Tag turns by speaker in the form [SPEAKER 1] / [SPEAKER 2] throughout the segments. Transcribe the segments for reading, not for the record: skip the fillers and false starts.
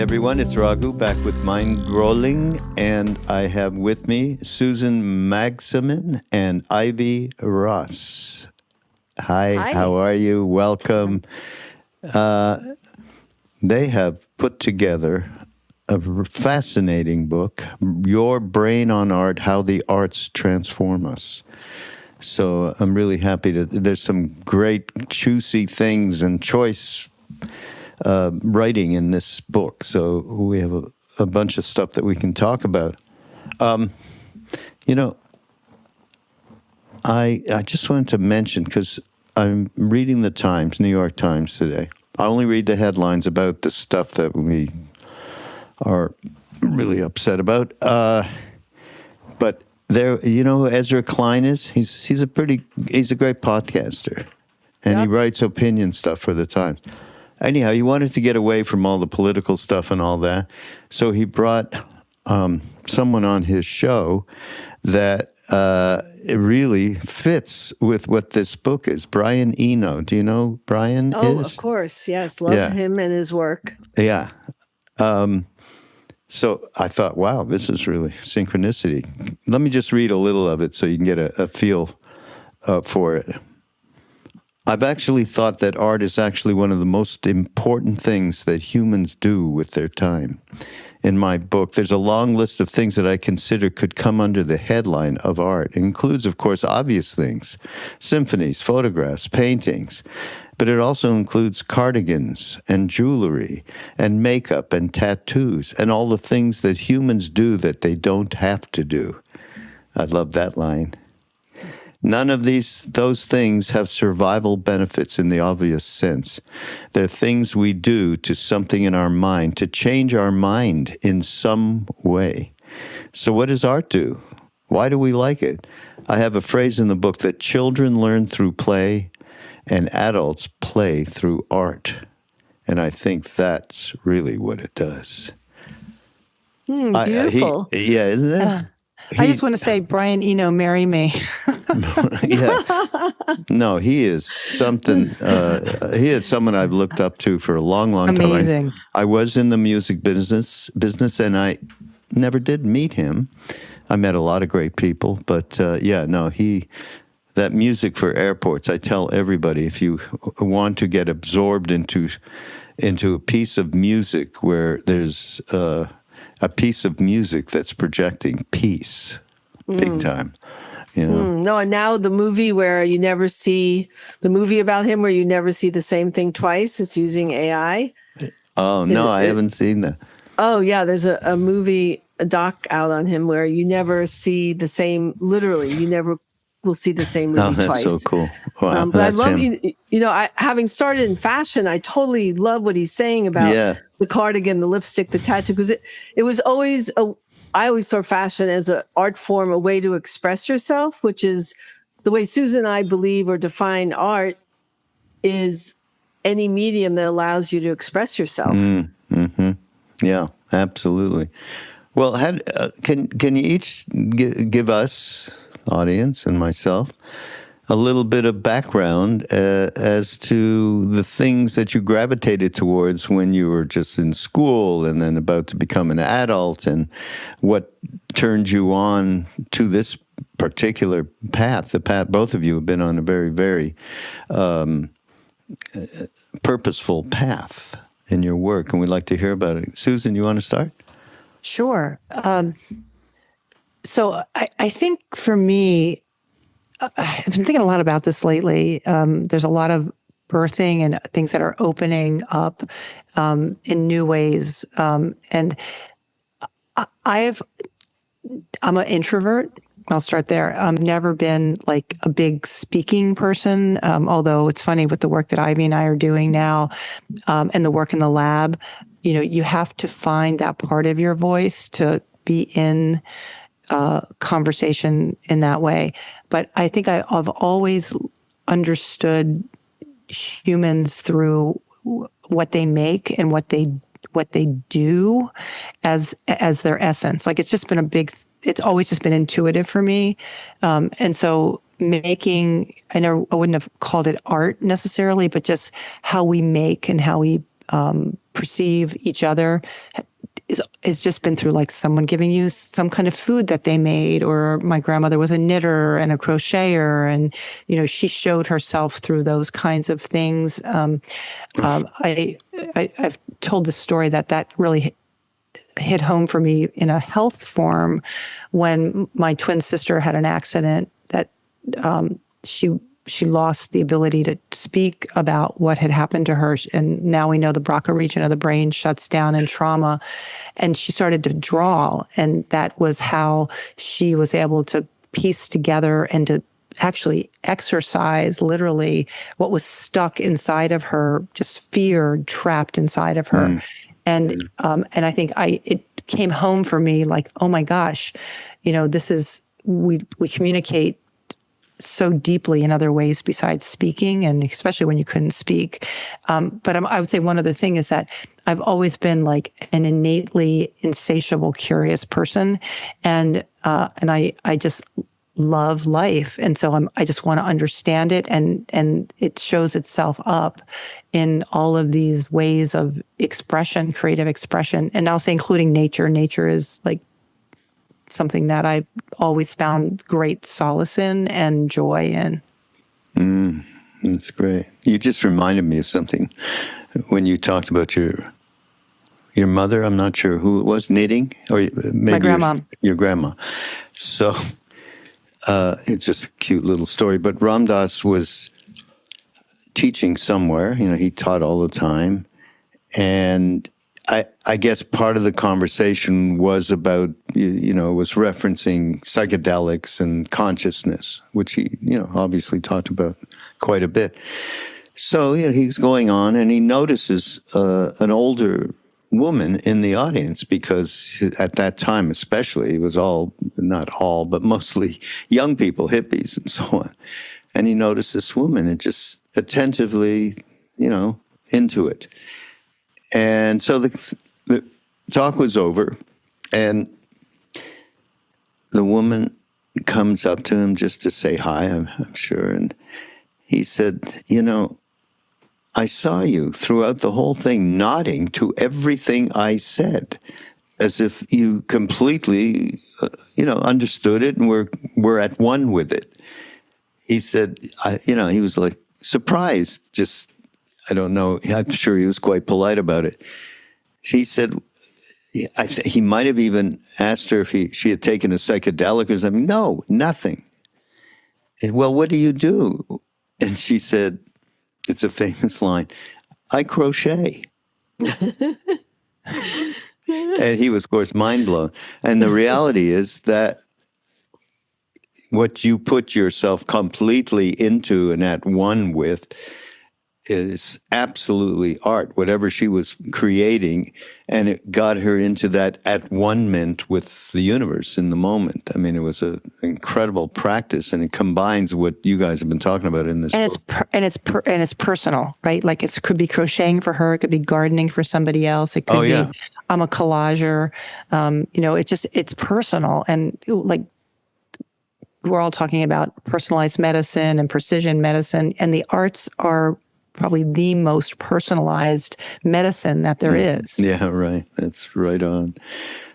[SPEAKER 1] everyone, it's Raghu back with Mindrolling, and I have with me Susan Magsamen and Ivy Ross. Hi, how are you? Welcome. They have put together a fascinating book, Your Brain on Art, How the Arts Transform Us. So I'm really happy there's some great juicy things and choice writing in this book. So we have a bunch of stuff that we can talk about. I just wanted to mention, because I'm reading the Times, New York Times today. I only read the headlines about the stuff that we are really upset about. But there, you know who Ezra Klein is? He's a great podcaster, and he writes opinion stuff for the Times. Anyhow, he wanted to get away from all the political stuff and all that, so he brought someone on his show that it really fits with what this book is. Brian Eno. Do you know Brian?
[SPEAKER 2] Oh, of course, yes. Love him and his work.
[SPEAKER 1] Yeah. So I thought, wow, this is really synchronicity. Let me just read a little of it so you can get a feel for it. I've actually thought that art is actually one of the most important things that humans do with their time. In my book, there's a long list of things that I consider could come under the headline of art. It includes, of course, obvious things, symphonies, photographs, paintings, but it also includes cardigans and jewelry and makeup and tattoos and all the things that humans do that they don't have to do. I love that line. None of those things have survival benefits in the obvious sense. They're things we do to something in our mind, to change our mind in some way. So what does art do? Why do we like it? I have a phrase in the book that children learn through play and adults play through art. And I think that's really what it does.
[SPEAKER 2] Beautiful.
[SPEAKER 1] Isn't it?
[SPEAKER 3] I just want to say, Brian Eno, marry me.
[SPEAKER 1] Yeah. No, he is something. He is someone I've looked up to for a long, long time.
[SPEAKER 3] Amazing.
[SPEAKER 1] I was in the music business, and I never did meet him. I met a lot of great people, but that music for airports. I tell everybody, if you want to get absorbed into a piece of music where there's a piece of music that's projecting peace, big time. You know?
[SPEAKER 2] No, and now the movie about him where you never see the same thing twice, it's using AI.
[SPEAKER 1] Oh, no, I haven't seen that.
[SPEAKER 2] Oh, yeah, there's a movie, a doc out on him where you never see the same, literally, you never will see the same movie twice.
[SPEAKER 1] Oh, that's so cool. Wow,
[SPEAKER 2] but I love, having started in fashion, I totally love what he's saying about the cardigan, the lipstick, the tattoo, because it was always, I always saw fashion as an art form, a way to express yourself, which is the way Susan and I believe or define art is any medium that allows you to express yourself.
[SPEAKER 1] Mm-hmm. Yeah, absolutely. Well, can you each give us, audience and myself, a little bit of background as to the things that you gravitated towards when you were just in school and then about to become an adult, and what turned you on to this particular path, the path both of you have been on a very, very purposeful path in your work, and we'd like to hear about it. Susan, you want to start?
[SPEAKER 3] Sure. So I think for me, I've been thinking a lot about this lately. There's a lot of birthing and things that are opening up in new ways. And I'm an introvert. I'll start there. I've never been like a big speaking person, although it's funny with the work that Ivy and I are doing now and the work in the lab, you have to find that part of your voice to be in conversation in that way. But I think I've always understood humans through what they make and what they do as their essence. Like it's always just been intuitive for me. And so I wouldn't have called it art necessarily, but just how we make and how we perceive each other is just been through like someone giving you some kind of food that they made, or my grandmother was a knitter and a crocheter, and she showed herself through those kinds of things. I've told the story that really hit home for me in a health form when my twin sister had an accident that she lost the ability to speak about what had happened to her. And now we know the Broca region of the brain shuts down in trauma. And she started to draw. And that was how she was able to piece together and to actually exercise literally what was stuck inside of her, just fear trapped inside of her. And I think it came home for me like, oh my gosh, this is, we communicate so deeply in other ways besides speaking, and especially when you couldn't speak. But I would say one other thing is that I've always been like an innately insatiable, curious person, and I just love life, and so I just want to understand it, and it shows itself up in all of these ways of expression, creative expression, and I'll say including nature. Nature is like something that I've always found great solace in and joy in.
[SPEAKER 1] That's great. You just reminded me of something when you talked about your mother. I'm not sure who it was, knitting, or maybe
[SPEAKER 3] my grandma.
[SPEAKER 1] Your grandma. So it's just a cute little story. But Ram Dass was teaching somewhere. He taught all the time, and I guess part of the conversation was about, was referencing psychedelics and consciousness, which he, obviously talked about quite a bit. So he's going on, and he notices an older woman in the audience, because at that time especially, it was not all, but mostly young people, hippies and so on. And he noticed this woman and just attentively, into it. And so the talk was over, and the woman comes up to him just to say hi, I'm sure. And he said, I saw you throughout the whole thing nodding to everything I said, as if you completely, understood it and were at one with it. He said, he was like surprised, just, I don't know. I'm sure he was quite polite about it. She said, he might have even asked her if she had taken a psychedelic or something. No, nothing. And, well, what do you do? And she said, it's a famous line, I crochet. And he was, of course, mind blown. And the reality is that what you put yourself completely into and at one with is absolutely art, whatever she was creating, and it got her into that at one-ment with the universe in the moment. I mean, it was an incredible practice, and it combines what you guys have been talking about in this book.
[SPEAKER 3] It's personal, right? Like it could be crocheting for her, it could be gardening for somebody else, it could be I'm a collager. It's personal, and like we're all talking about personalized medicine and precision medicine, and the arts are probably the most personalized medicine that there is.
[SPEAKER 1] Yeah, right. That's right on.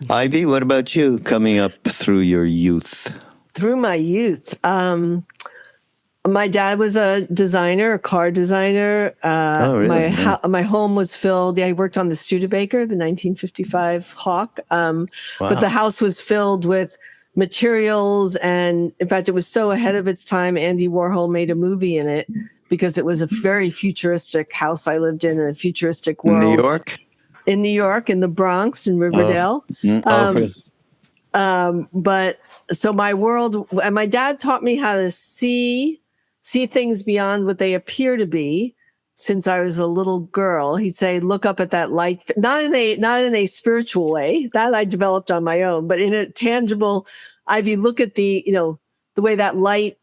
[SPEAKER 1] Ivy, what about you coming up through your youth?
[SPEAKER 2] Through my youth, my dad was a designer, a car designer.
[SPEAKER 1] Really?
[SPEAKER 2] My home was filled. I worked on the Studebaker, the 1955 Hawk. But the house was filled with materials. And in fact, it was so ahead of its time, Andy Warhol made a movie in it, because it was a very futuristic house I lived in a futuristic world.
[SPEAKER 1] New York?
[SPEAKER 2] In New York, in the Bronx, in Riverdale. But so my world, and my dad taught me how to see things beyond what they appear to be. Since I was a little girl, he'd say, look up at that light, not in a spiritual way that I developed on my own, but in a tangible, Ivy, look at the way that light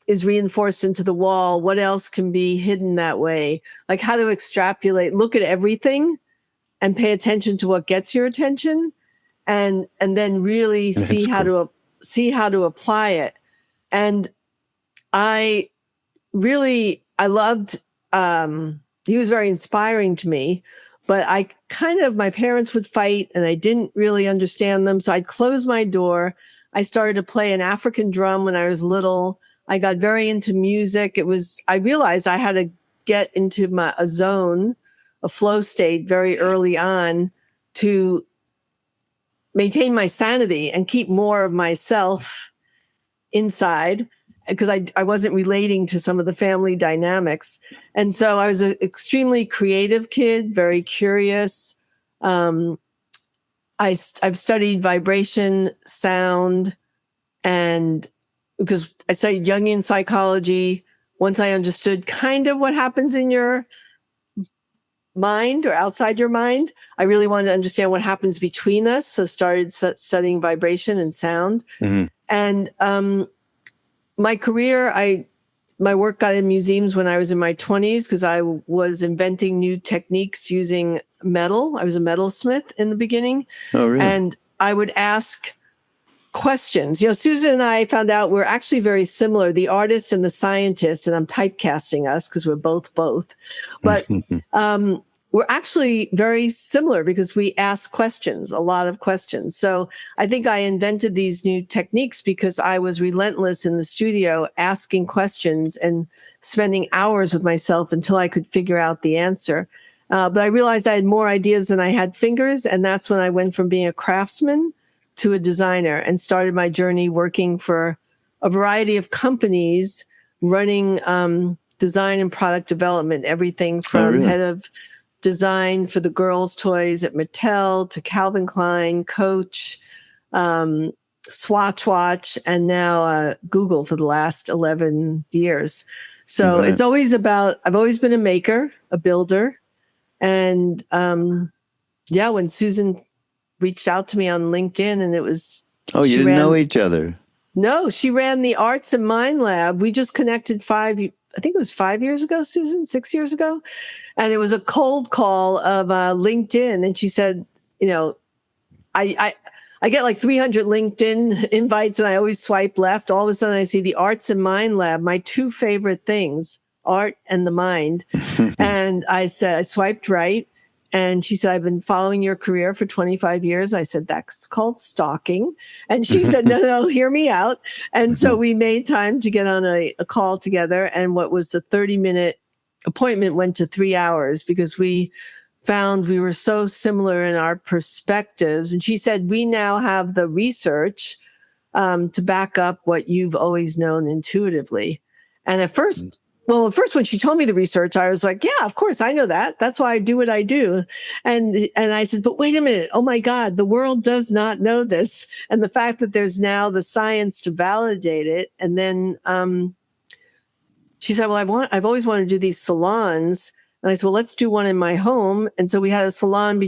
[SPEAKER 2] is reinforced into the wall. What else can be hidden that way? Like how to extrapolate, look at everything and pay attention to what gets your attention, and then really see how to apply it. And I loved, he was very inspiring to me, but my parents would fight and I didn't really understand them. So I'd close my door. I started to play an African drum when I was little. I got very into music. I realized I had to get into a zone, a flow state very early on to maintain my sanity and keep more of myself inside, because I wasn't relating to some of the family dynamics. And so I was an extremely creative kid, very curious. I've studied vibration, sound, and because I studied Jungian psychology, once I understood kind of what happens in your mind or outside your mind, I really wanted to understand what happens between us. So started studying vibration and sound. Mm-hmm. And my career, my work got in museums when I was in my 20s because I was inventing new techniques using metal. I was a metalsmith in the beginning.
[SPEAKER 1] Oh, really?
[SPEAKER 2] And I would ask questions. Susan and I found out we're actually very similar, the artist and the scientist, and I'm typecasting us because we're both. But we're actually very similar because we ask questions, a lot of questions. So I think I invented these new techniques because I was relentless in the studio asking questions and spending hours with myself until I could figure out the answer. But I realized I had more ideas than I had fingers. And that's when I went from being a craftsman to a designer and started my journey working for a variety of companies, running design and product development, everything from head of design for the girls' toys at Mattel to Calvin Klein, Coach, Swatch Watch, and now Google for the last 11 years. So it's always I've always been a maker, a builder. And when Susan reached out to me on LinkedIn, and it was...
[SPEAKER 1] Oh, you didn't know each other?
[SPEAKER 2] No, she ran the Arts and Mind Lab. We just connected 5 years ago, Susan, 6 years ago. And it was a cold call of LinkedIn. And she said, I get like 300 LinkedIn invites and I always swipe left. All of a sudden I see the Arts and Mind Lab, my two favorite things, art and the mind. And I said, I swiped right. And she said, I've been following your career for 25 years. I said, that's called stalking. And she said, no, hear me out. And so we made time to get on a call together. And what was a 30-minute appointment went to 3 hours because we found we were so similar in our perspectives. And she said, we now have the research to back up what you've always known intuitively. And at first, when she told me the research, I was like, yeah, of course, I know that. That's why I do what I do. And I said, but wait a minute. Oh my God, the world does not know this. And the fact that there's now the science to validate it. And then she said, well, I've always wanted to do these salons. And I said, well, let's do one in my home. And so we had a salon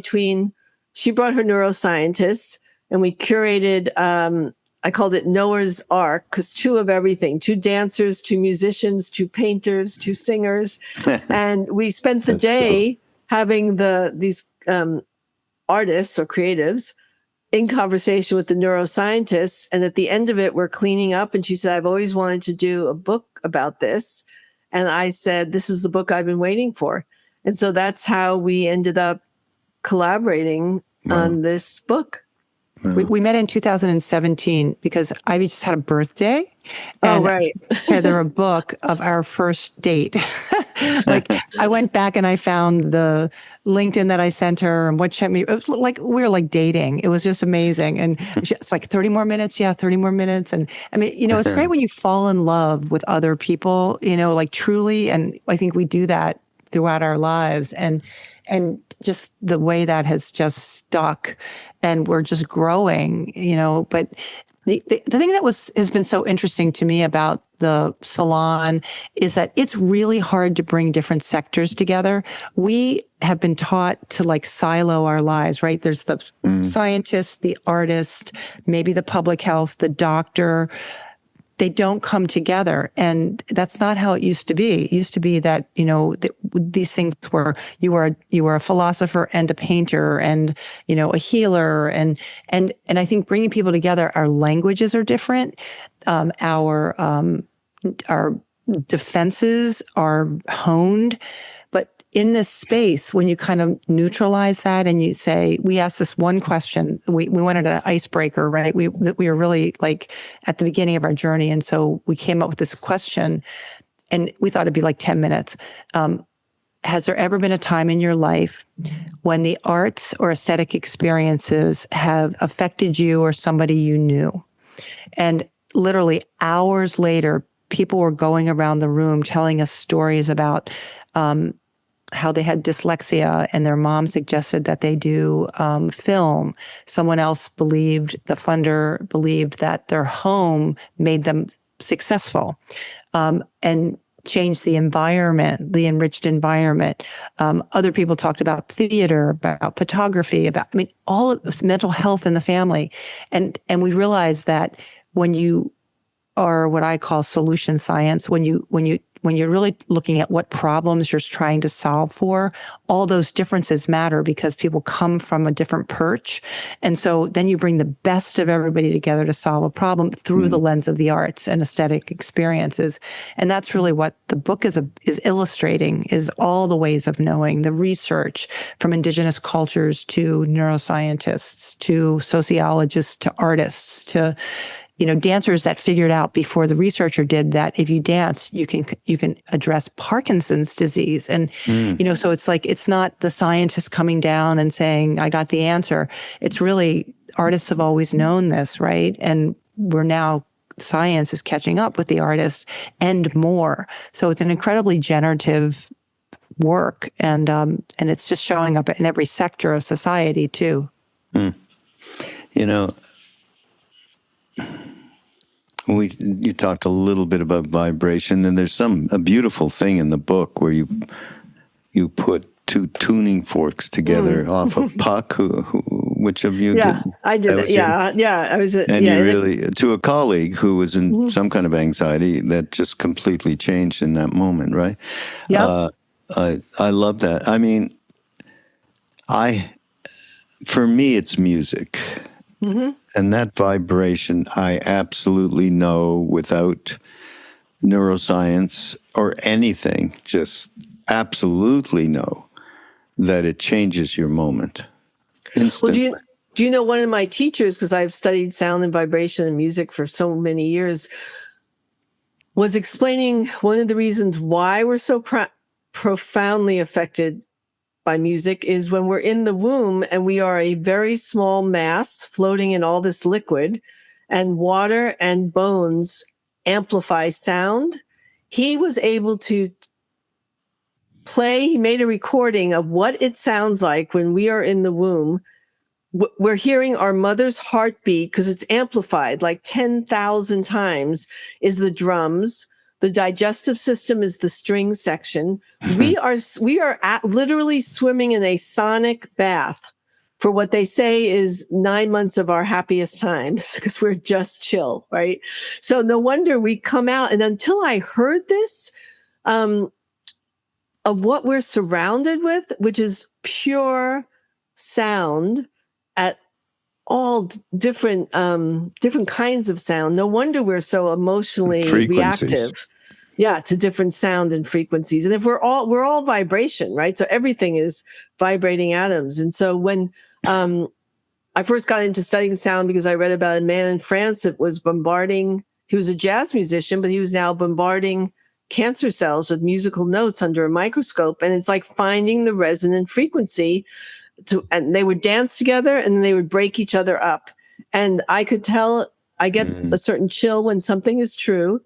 [SPEAKER 2] she brought her neuroscientists and we curated, I called it Noah's Ark, because two of everything, two dancers, two musicians, two painters, two singers. And we spent the day having these artists or creatives in conversation with the neuroscientists. And at the end of it, we're cleaning up. And she said, I've always wanted to do a book about this. And I said, this is the book I've been waiting for. And so that's how we ended up collaborating on this book.
[SPEAKER 3] We met in 2017 because Ivy just had a birthday. And
[SPEAKER 2] right.
[SPEAKER 3] had a book of our first date. Like I went back and I found the LinkedIn that I sent her and what sent me. It was like we were like dating. It was just amazing. And it's like 30 more minutes. Yeah, 30 more minutes. And I mean, it's great when you fall in love with other people, like truly. And I think we do that throughout our lives. And just the way that has just stuck and we're just growing, but the thing that has been so interesting to me about the salon is that it's really hard to bring different sectors together. We have been taught to like silo our lives, right? There's the scientist, the artist, maybe the public health, the doctor. They don't come together. And that's not how it used to be. It used to be that, these things were, you were a philosopher and a painter and, a healer. And I think bringing people together, our languages are different. Our defenses are honed, but in this space, when you kind of neutralize that and you say, we asked this one question, we wanted an icebreaker, right? We were really like at the beginning of our journey. And so we came up with this question and we thought it'd be like 10 minutes. Has there ever been a time in your life when the arts or aesthetic experiences have affected you or somebody you knew? And literally hours later, people were going around the room telling us stories about how they had dyslexia and their mom suggested that they do film. Someone else the funder believed that their home made them successful and changed the environment, the enriched environment. Other people talked about theater, about photography, all of this mental health in the family. And we realized that when you are what I call solution science, when you're really looking at what problems you're trying to solve for, all those differences matter because people come from a different perch. And so then you bring the best of everybody together to solve a problem through the lens of the arts and aesthetic experiences. And that's really what the book is illustrating, is all the ways of knowing, the research from indigenous cultures to neuroscientists, to sociologists, to artists, to dancers that figured out before the researcher did that if you dance, you can address Parkinson's disease. And, so it's like, it's not the scientist coming down and saying, I got the answer. It's really, artists have always known this, right? And science is catching up with the artist and more. So it's an incredibly generative work. And it's just showing up in every sector of society too.
[SPEAKER 1] You talked a little bit about vibration, and there's a beautiful thing in the book where you put two tuning forks together off of Puck. Which of you did?
[SPEAKER 2] I did it. Yeah. I was.
[SPEAKER 1] And you really, to a colleague who was in some kind of anxiety, that just completely changed in that moment, right?
[SPEAKER 2] Yeah.
[SPEAKER 1] I love that. I mean, for me, it's music. And that vibration, I absolutely know without neuroscience or anything, just absolutely know that it changes your moment instantly.
[SPEAKER 2] Well, do you know one of my teachers, because I've studied sound and vibration and music for so many years, was explaining one of the reasons why we're so profoundly affected by music is when we're in the womb and we are a very small mass floating in all this liquid, and water and bones amplify sound. He was able to he made a recording of what it sounds like when we are in the womb. We're hearing our mother's heartbeat because it's amplified like 10,000 times is the drums. The digestive system is the string section. We are literally swimming in a sonic bath for what they say is 9 months of our happiest times because we're just chill, right? So no wonder we come out. And until I heard this, of what we're surrounded with, which is pure sound at all different kinds of sound. No wonder we're so emotionally reactive, to different sound and frequencies. And if we're all vibration, right? So everything is vibrating atoms. And so when I first got into studying sound because I read about a man in France that was bombarding. He was a jazz musician, but he was now bombarding cancer cells with musical notes under a microscope, and it's like finding the resonant frequency. And they would dance together and then they would break each other up. And I could tell I get a certain chill when something is true.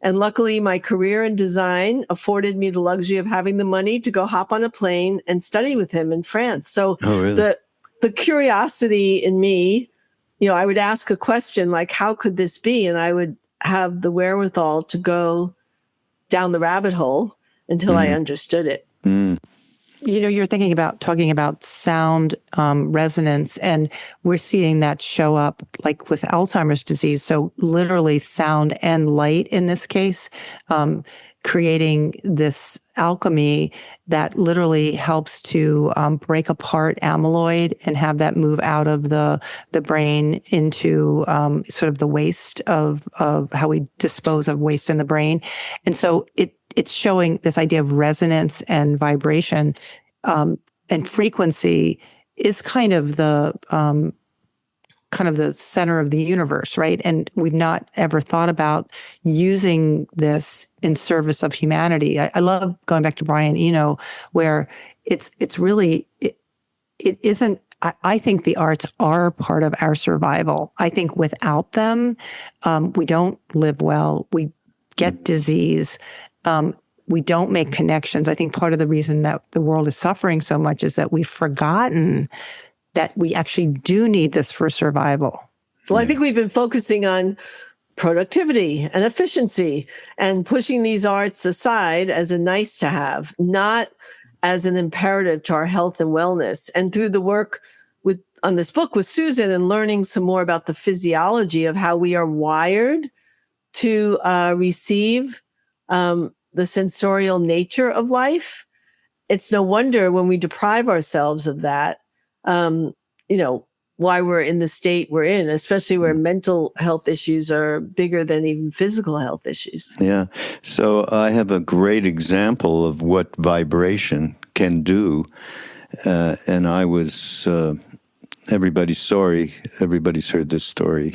[SPEAKER 2] And luckily my career in design afforded me the luxury of having the money to go hop on a plane and study with him in France. So the curiosity in me, I would ask a question like, how could this be? And I would have the wherewithal to go down the rabbit hole until I understood it.
[SPEAKER 3] You're talking about sound resonance, and we're seeing that show up like with Alzheimer's disease. So literally sound and light in this case creating this alchemy that literally helps to break apart amyloid and have that move out of the brain into sort of the waste of how we dispose of waste in the brain. And so it's showing this idea of resonance and vibration and frequency is kind of the center of the universe, right? And we've not ever thought about using this in service of humanity. I love going back to Brian Eno, where it's really, it isn't, I think the arts are part of our survival. I think without them, we don't live well. We get disease. We don't make connections. I think part of the reason that the world is suffering so much is that we've forgotten that we actually do need this for survival.
[SPEAKER 2] Well, I think we've been focusing on productivity and efficiency and pushing these arts aside as a nice to have, not as an imperative to our health and wellness. And through the work on this book with Susan and learning some more about the physiology of how we are wired to receive the sensorial nature of life, it's no wonder when we deprive ourselves of that, why we're in the state we're in, especially where mental health issues are bigger than even physical health issues.
[SPEAKER 1] Yeah. So I have a great example of what vibration can do. And I was, everybody's heard this story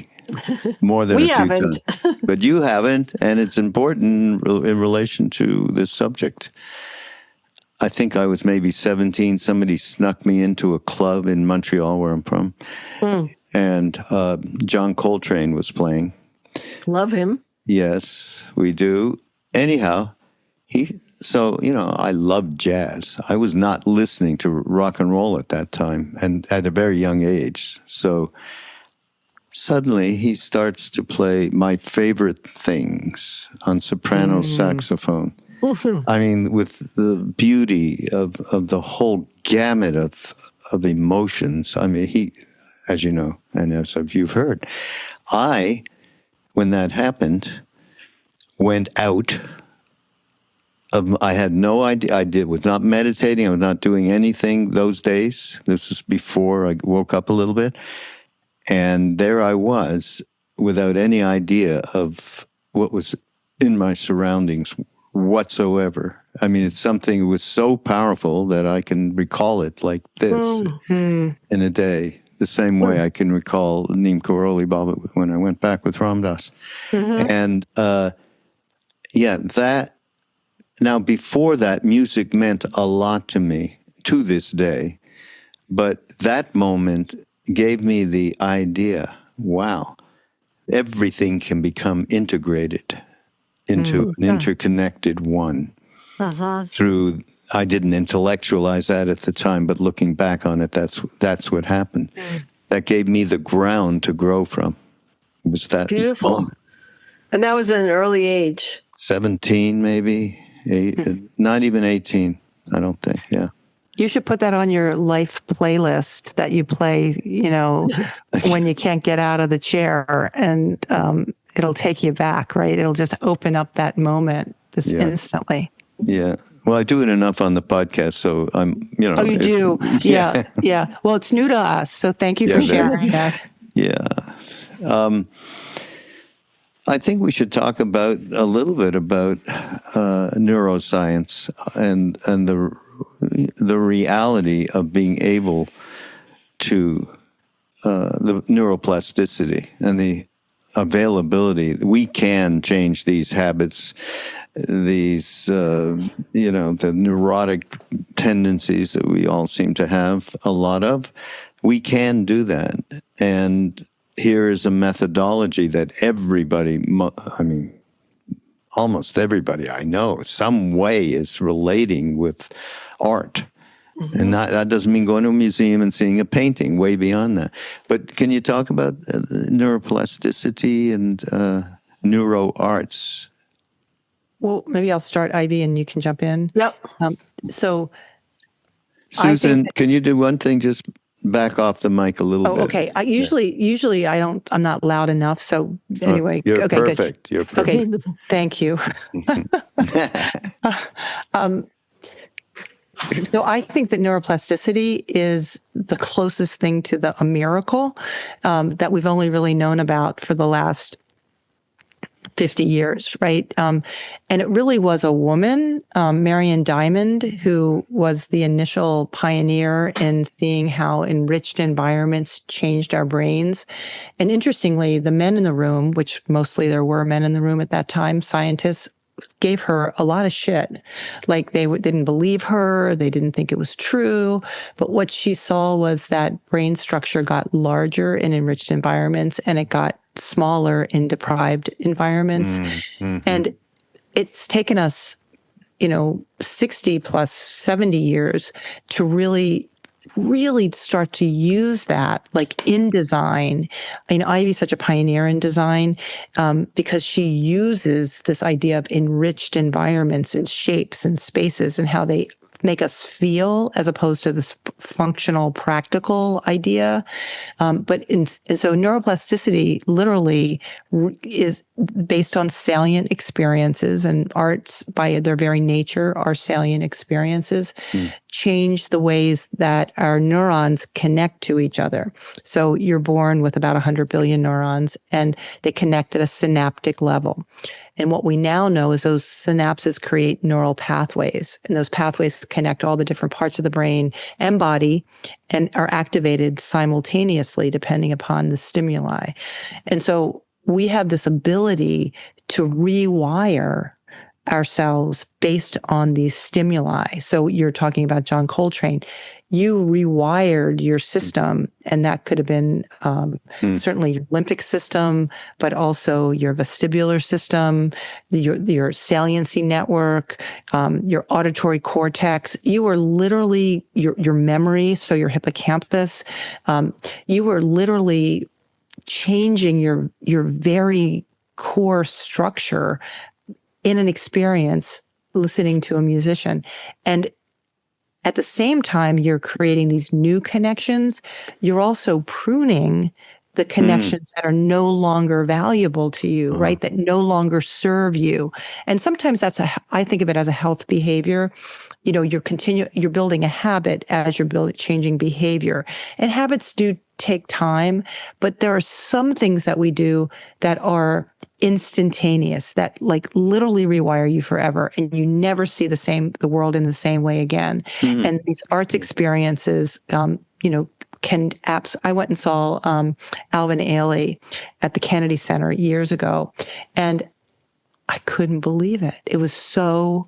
[SPEAKER 1] more than
[SPEAKER 2] We
[SPEAKER 1] a few
[SPEAKER 2] haven't.
[SPEAKER 1] times. But you haven't, and it's important in relation to this subject. I think I was maybe 17. Somebody snuck me into a club in Montreal, where I'm from. And John Coltrane was playing.
[SPEAKER 2] Love him.
[SPEAKER 1] Yes, we do. Anyhow, I loved jazz. I was not listening to rock and roll at that time and at a very young age. So suddenly he starts to play my favorite things on soprano saxophone. I mean, with the beauty of the whole gamut of emotions. I mean, he, as you know, and as you've heard, when that happened, went out of, I had no idea. Was not meditating. I was not doing anything those days. This was before I woke up a little bit. And there I was without any idea of what was in my surroundings whatsoever. I mean, it's something that was so powerful that I can recall it like this in a day, the same way I can recall Neem Karoli Baba when I went back with Ramdas. And that, now before that, music meant a lot to me to this day. But that moment gave me the idea, wow, everything can become integrated into an interconnected one. Through, I didn't intellectualize that at the time, but looking back on it, that's what happened. That gave me the ground to grow from. It was that
[SPEAKER 2] beautiful moment. And that was at an early age.
[SPEAKER 1] 17, maybe. Not even 18, I don't think. Yeah.
[SPEAKER 3] You should put that on your life playlist that you play, when you can't get out of the chair, and it'll take you back, right? It'll just open up that moment instantly.
[SPEAKER 1] Yeah. Well, I do it enough on the podcast, so I'm,
[SPEAKER 3] Oh, you do? Yeah. Yeah. Well, it's new to us, so thank you for sharing that.
[SPEAKER 1] Yeah. I think we should talk a little bit about neuroscience and the reality of being able to the neuroplasticity and the availability. We can change these habits, these the neurotic tendencies that we all seem to have a lot of. We can do that, and here is a methodology that everybody, almost everybody I know, some way is relating with art. And that doesn't mean going to a museum and seeing a painting, way beyond that. But can you talk about neuroplasticity and neuro arts?
[SPEAKER 3] Well, maybe I'll start, Ivy, and you can jump in.
[SPEAKER 2] Yep.
[SPEAKER 3] So,
[SPEAKER 1] Susan, can you do one thing just back off the mic a little bit.
[SPEAKER 3] Okay. Usually I'm not loud enough. So anyway,
[SPEAKER 1] you're
[SPEAKER 3] okay,
[SPEAKER 1] perfect.
[SPEAKER 3] good.
[SPEAKER 1] You're perfect.
[SPEAKER 3] Okay. Thank you. So I think that neuroplasticity is the closest thing to a miracle that we've only really known about for the last 50 years, right? And it really was a woman, Marion Diamond, who was the initial pioneer in seeing how enriched environments changed our brains. And interestingly, the men in the room, which mostly there were men in the room at that time, scientists, gave her a lot of shit. Like they didn't believe her. They didn't think it was true. But what she saw was that brain structure got larger in enriched environments and it got smaller in deprived environments. And it's taken us, 60 plus 70 years to really start to use that, like in design. Ivy's such a pioneer in design because she uses this idea of enriched environments and shapes and spaces and how they make us feel as opposed to this functional, practical idea. So neuroplasticity literally is based on salient experiences, and arts by their very nature are salient experiences, change the ways that our neurons connect to each other. So you're born with about 100 billion neurons and they connect at a synaptic level. And what we now know is those synapses create neural pathways, and those pathways connect all the different parts of the brain and body and are activated simultaneously depending upon the stimuli. And so we have this ability to rewire ourselves based on these stimuli. So you're talking about John Coltrane. You rewired your system, and that could have been certainly your limbic system, but also your vestibular system, your saliency network, your auditory cortex. You were literally your memory, so your hippocampus. You were literally changing your very core structure in an experience listening to a musician. And at the same time, you're creating these new connections. You're also pruning the connections that are no longer valuable to you, right? That no longer serve you. And sometimes I think of it as a health behavior. You're building a habit as you're changing behavior. And habits do take time, but there are some things that we do that are instantaneous, that like literally rewire you forever, and you never see the world in the same way again. And these arts experiences, I went and saw Alvin Ailey at the Kennedy Center years ago, and I couldn't believe it. It was so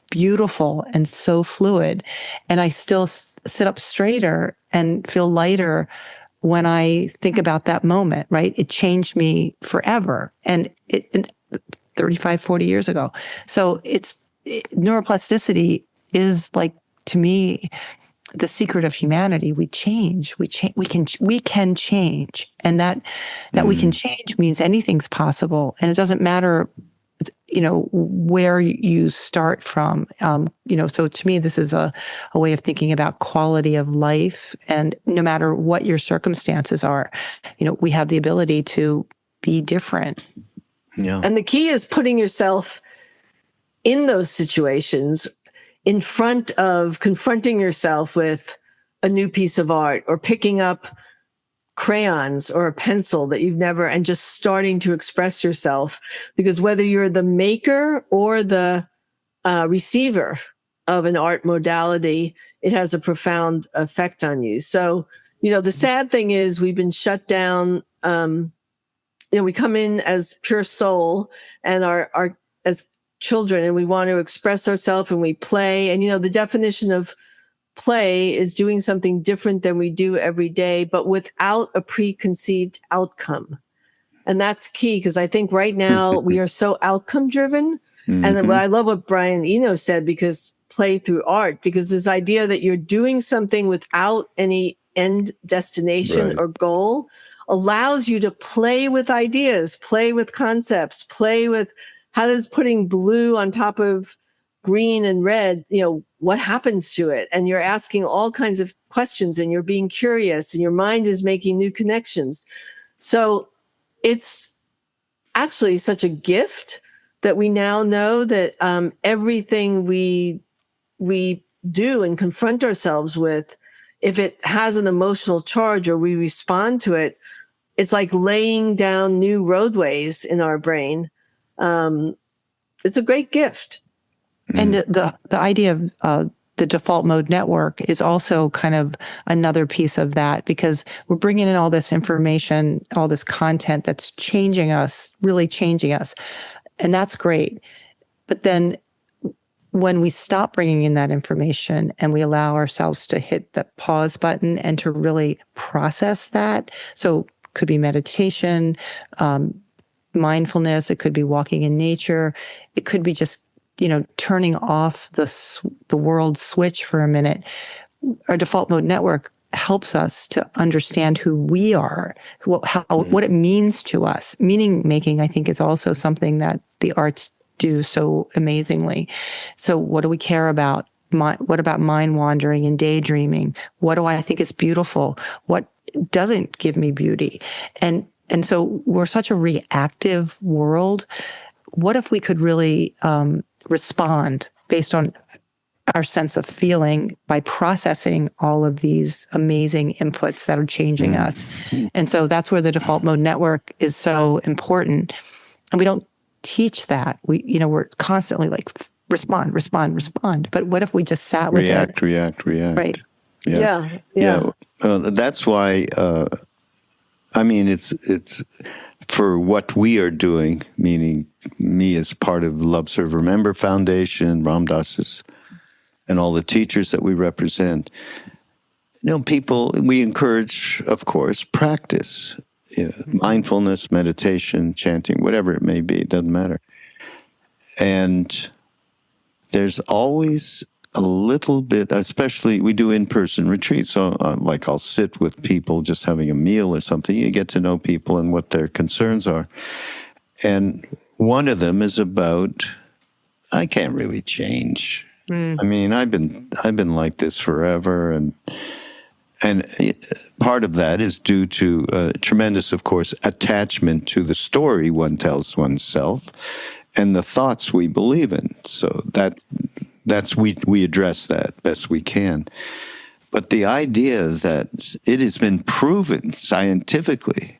[SPEAKER 3] beautiful and so fluid, and I still sit up straighter and feel lighter when I think about that moment, right? It changed me forever. And 35, 40 years ago. So neuroplasticity is like, to me, the secret of humanity. We change. We can change. And that we can change means anything's possible. And it doesn't matter, where you start from. So to me, this is a way of thinking about quality of life. And no matter what your circumstances are, we have the ability to be different.
[SPEAKER 1] Yeah.
[SPEAKER 2] And the key is putting yourself in those situations in front of confronting yourself with a new piece of art, or picking up crayons or a pencil that you've never, and just starting to express yourself. Because whether you're the maker or the receiver of an art modality, it has a profound effect on you. So, the sad thing is we've been shut down. We come in as pure soul and are as children, and we want to express ourselves, and we play. And, the definition of play is doing something different than we do every day, but without a preconceived outcome. And that's key, because I think right now we are so outcome driven. And I love what Brian Eno said, because play through art, because this idea that you're doing something without any end destination or goal allows you to play with ideas, play with concepts, play with how does putting blue on top of green and red, what happens to it? And you're asking all kinds of questions, and you're being curious, and your mind is making new connections. So it's actually such a gift that we now know that everything we do and confront ourselves with, if it has an emotional charge or we respond to it, it's like laying down new roadways in our brain. It's a great gift.
[SPEAKER 3] And the idea of the default mode network is also kind of another piece of that, because we're bringing in all this information, all this content that's changing us, really changing us. And that's great. But then when we stop bringing in that information and we allow ourselves to hit the pause button and to really process that, so it could be meditation, mindfulness, it could be walking in nature, it could be just turning off the world switch for a minute. Our default mode network helps us to understand who we are, what it means to us. Meaning making, I think, is also something that the arts do so amazingly. So what do we care about? What about mind wandering and daydreaming? What do I think is beautiful? What doesn't give me beauty? And so we're such a reactive world. What if we could really respond based on our sense of feeling by processing all of these amazing inputs that are changing us? And so that's where the default mode network is so important. And we don't teach that. We're constantly like, respond. But what if we just sat with it?
[SPEAKER 1] React.
[SPEAKER 3] Right.
[SPEAKER 2] Yeah.
[SPEAKER 1] That's why, it's for what we are doing, meaning me as part of Love Serve Remember Foundation, Ram Dass's, and all the teachers that we represent. People, we encourage, of course, practice. Mindfulness, meditation, chanting, whatever it may be, it doesn't matter. And there's always a little bit, especially we do in-person retreats, so like I'll sit with people just having a meal or something, you get to know people and what their concerns are. And one of them is about, I can't really change. I've been like this forever, and part of that is due to tremendous, of course, attachment to the story one tells oneself and the thoughts we believe in. So we address that best we can. But the idea that it has been proven scientifically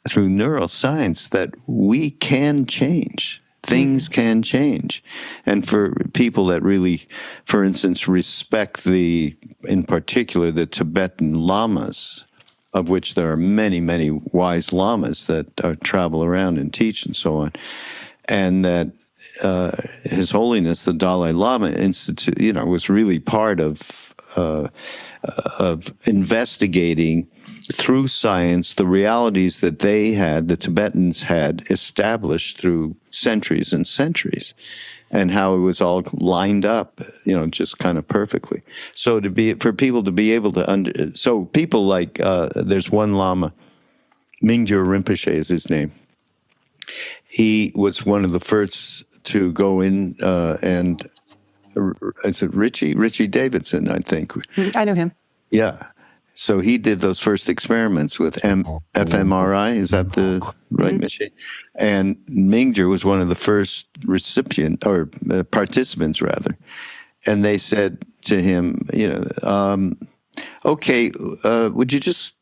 [SPEAKER 1] through neuroscience that we can change. Things can change. And for people that really, for instance, respect in particular, the Tibetan lamas, of which there are many, many wise lamas that travel around and teach and so on, and that His Holiness, the Dalai Lama Institute, was really part of investigating through science the realities that the Tibetans had established through centuries and centuries, and how it was all lined up, just kind of perfectly. So for people to be able to so people like there's one Lama, Mingyur Rinpoche is his name. He was one of the first to go in and is it Richie Davidson, I think.
[SPEAKER 3] I know him.
[SPEAKER 1] Yeah. So he did those first experiments with fMRI. Is that the right machine? And Mingyur was one of the first participants, rather. And they said to him, okay, would you just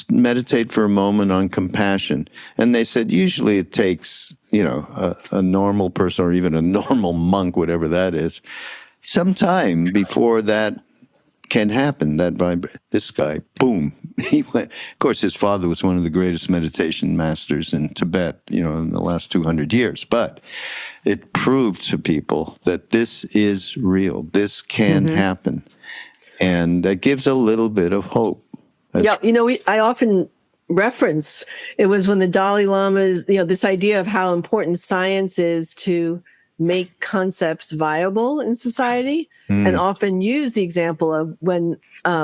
[SPEAKER 1] meditate for a moment on compassion? And they said, usually it takes, a normal person or even a normal monk, whatever that is, some time before that can happen. This guy, boom, he went. Of course, his father was one of the greatest meditation masters in Tibet, in the last 200 years. But it proved to people that this is real. This can happen. And that gives a little bit of hope.
[SPEAKER 2] I often reference, it was when the Dalai Lama's, this idea of how important science is to make concepts viable in society, and often use the example of when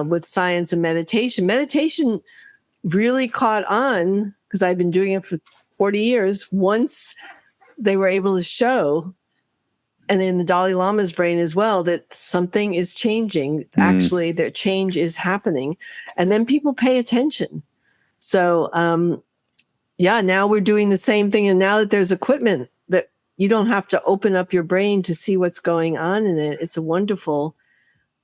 [SPEAKER 2] with science and meditation really caught on, because I've been doing it for 40 years, once they were able to show and in the Dalai Lama's brain as well, that something is changing. Actually, that change is happening. And then people pay attention. So, now we're doing the same thing. And now that there's equipment that you don't have to open up your brain to see what's going on in it, it's a wonderful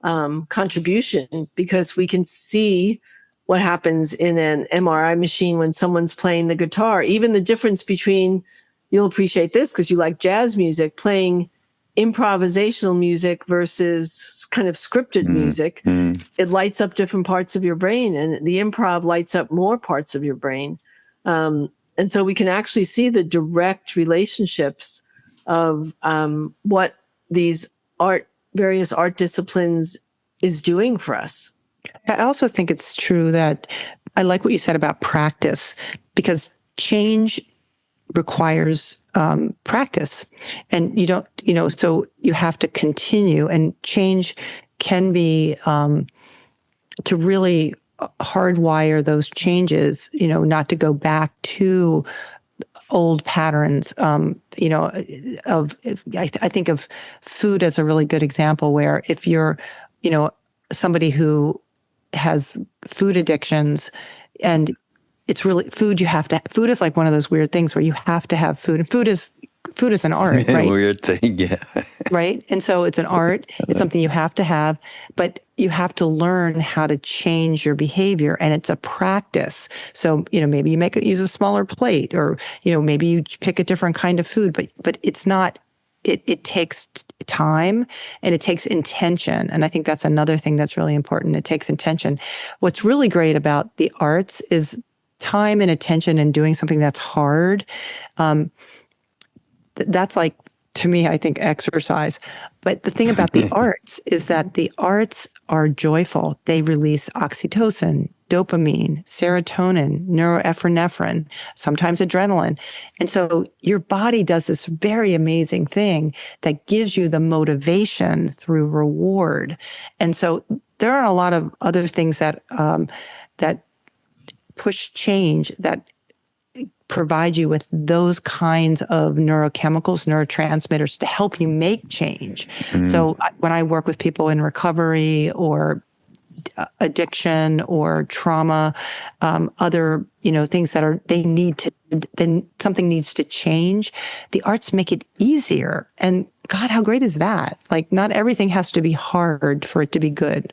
[SPEAKER 2] contribution, because we can see what happens in an MRI machine when someone's playing the guitar. Even the difference between, you'll appreciate this because you like jazz music, playing improvisational music versus kind of scripted music. It lights up different parts of your brain, and the improv lights up more parts of your brain. And so we can actually see the direct relationships of what these various art disciplines is doing for us.
[SPEAKER 3] I also think it's true that I like what you said about practice, because change requires practice, and you don't, so you have to continue, and change can be to really hardwire those changes, not to go back to old patterns. I think of food as a really good example, where if you're, somebody who has food addictions, and it's really food, food is like one of those weird things where you have to have food, and food is an art, right?
[SPEAKER 1] Weird thing, yeah.
[SPEAKER 3] Right? And so it's an art, it's something you have to have, but you have to learn how to change your behavior, and it's a practice. So, maybe you use a smaller plate, or, maybe you pick a different kind of food, but it's not, it takes time, and it takes intention. And I think that's another thing that's really important. It takes intention. What's really great about the arts is time and attention and doing something that's hard. That's like, to me, I think exercise. But the thing about the arts is that the arts are joyful. They release oxytocin, dopamine, serotonin, neuroepinephrine, sometimes adrenaline. And so your body does this very amazing thing that gives you the motivation through reward. And so there are a lot of other things that that push change, that provide you with those kinds of neurochemicals, neurotransmitters to help you make change. So when I work with people in recovery or addiction or trauma, other, things that then something needs to change, the arts make it easier. And God, how great is that? Like, not everything has to be hard for it to be good.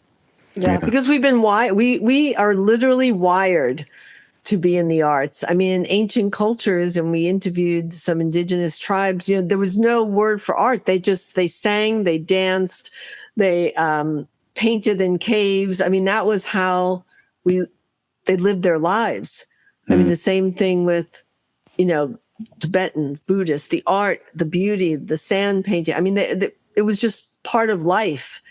[SPEAKER 2] Yeah, because we've been we are literally wired to be in the arts. I mean, in ancient cultures, and we interviewed some indigenous tribes, there was no word for art. They sang, they danced, they painted in caves. I mean, that was how they lived their lives. I mean, the same thing with, Tibetans, Buddhists, the art, the beauty, the sand painting. I mean, it was just part of life.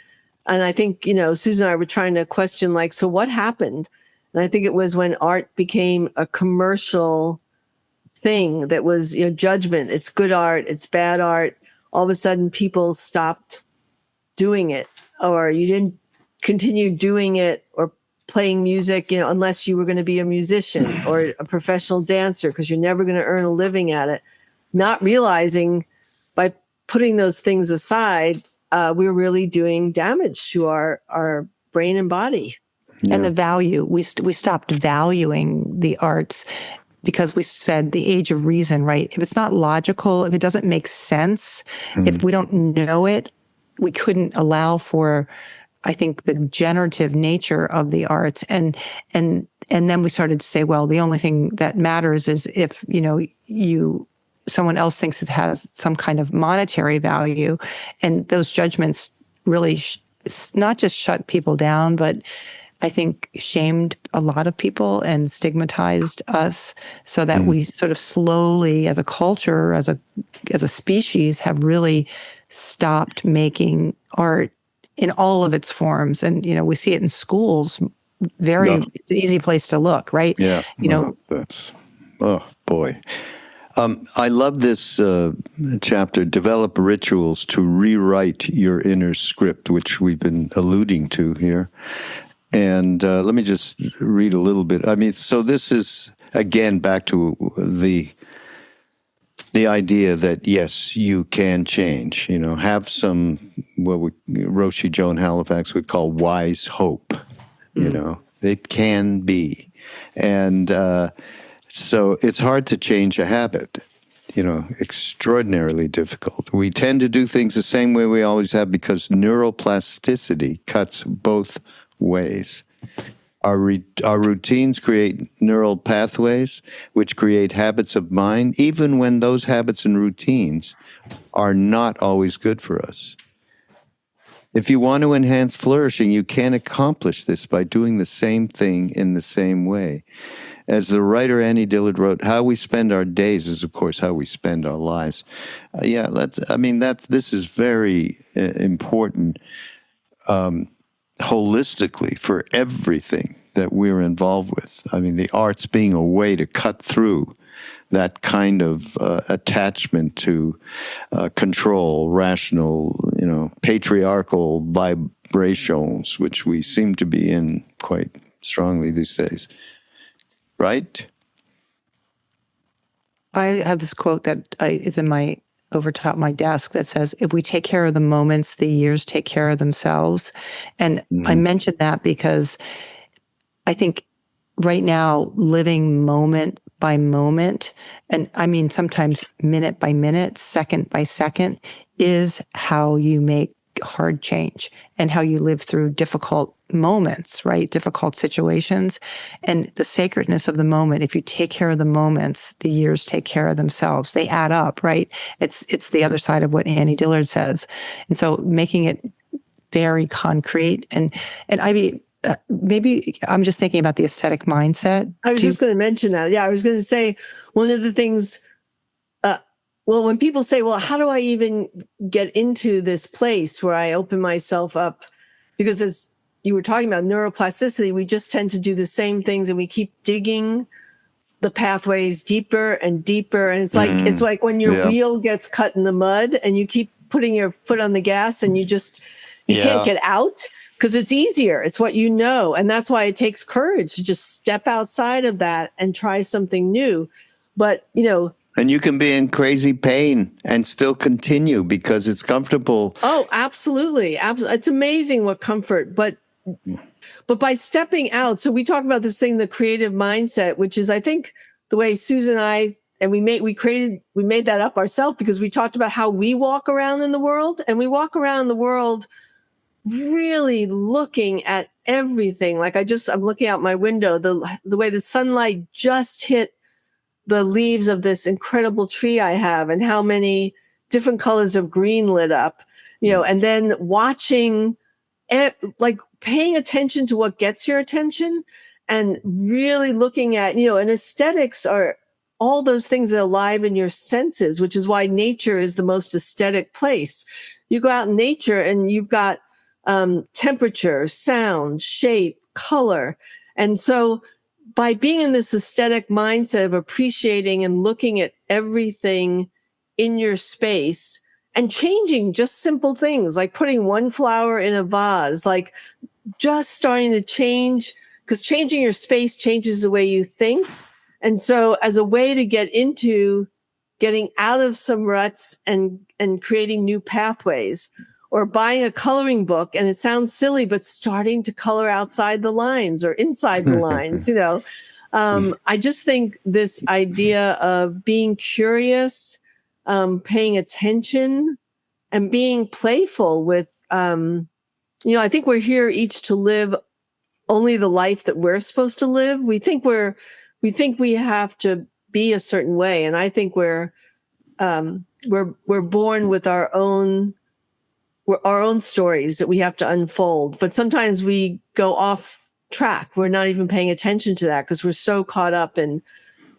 [SPEAKER 2] And I think, Susan and I were trying to question, like, so what happened? And I think it was when art became a commercial thing that was, judgment. It's good art, it's bad art. All of a sudden, people stopped doing it, or you didn't continue doing it or playing music, unless you were going to be a musician or a professional dancer, because you're never going to earn a living at it. Not realizing by putting those things aside, we're really doing damage to our brain and body.
[SPEAKER 3] Yeah. And the value, we stopped valuing the arts because we said the age of reason, right? If it's not logical, if it doesn't make sense, if we don't know it, we couldn't allow for, I think, the generative nature of the arts. And then we started to say, well, the only thing that matters is if, someone else thinks it has some kind of monetary value. And those judgments really not just shut people down, but I think shamed a lot of people and stigmatized us, so that we sort of slowly, as a culture, as a species, have really stopped making art in all of its forms. And, we see it in schools. It's an easy place to look, right?
[SPEAKER 1] Yeah. Oh, boy. I love this chapter, Develop Rituals to Rewrite Your Inner Script, which we've been alluding to here. And let me just read a little bit. I mean, so this is, again, back to the the idea that, yes, you can change, have some, what Roshi Joan Halifax would call wise hope, it can be. And so it's hard to change a habit, extraordinarily difficult. We tend to do things the same way we always have because neuroplasticity cuts both ways. Our routines create neural pathways, which create habits of mind, even when those habits and routines are not always good for us. If you want to enhance flourishing, you can't accomplish this by doing the same thing in the same way. As the writer Annie Dillard wrote, how we spend our days is, of course, how we spend our lives. This is very important. Holistically for everything that we're involved with. I mean, the arts being a way to cut through that kind of attachment to control, rational, patriarchal vibrations, which we seem to be in quite strongly these days. Right?
[SPEAKER 3] I have this quote that is in my over top my desk that says, if we take care of the moments, the years take care of themselves. And I mentioned that because I think right now, living moment by moment, and I mean sometimes minute by minute, second by second, is how you make hard change and how you live through difficult moments, right? Difficult situations. And the sacredness of the moment, if you take care of the moments, the years take care of themselves. They add up, right? It's the other side of what Annie Dillard says. And so making it very concrete and maybe I'm just thinking about the aesthetic mindset.
[SPEAKER 2] I was just going to mention that. Yeah, I was going to say one of the things, when people say, well, how do I even get into this place where I open myself up? Because as you were talking about neuroplasticity, we just tend to do the same things and we keep digging the pathways deeper and deeper. And it's like when your wheel gets cut in the mud and you keep putting your foot on the gas and you can't get out because it's easier. It's what you know. And that's why it takes courage to just step outside of that and try something new. But,
[SPEAKER 1] and you can be in crazy pain and still continue because it's comfortable.
[SPEAKER 2] Oh, absolutely. It's amazing what comfort, but by stepping out. So we talk about this thing, the creative mindset, which is, I think, the way Susan and I, and we made that up ourselves because we talked about how we walk around in the world, and we walk around the world really looking at everything. Like I'm looking out my window, the way the sunlight just hit the leaves of this incredible tree I have and how many different colors of green lit up, and then watching, like paying attention to what gets your attention and really looking at, and aesthetics are all those things that are alive in your senses, which is why nature is the most aesthetic place. You go out in nature and you've got temperature, sound, shape, color. And so by being in this aesthetic mindset of appreciating and looking at everything in your space and changing just simple things like putting one flower in a vase, like just starting to change, because changing your space changes the way you think. And so as a way to get into getting out of some ruts and creating new pathways, or buying a coloring book, and it sounds silly, but starting to color outside the lines or inside the lines, I just think this idea of being curious, paying attention, and being playful with, I think we're here each to live only the life that we're supposed to live. We think we have to be a certain way, and I think we're born with our own stories that we have to unfold. But sometimes we go off track. We're not even paying attention to that because we're so caught up in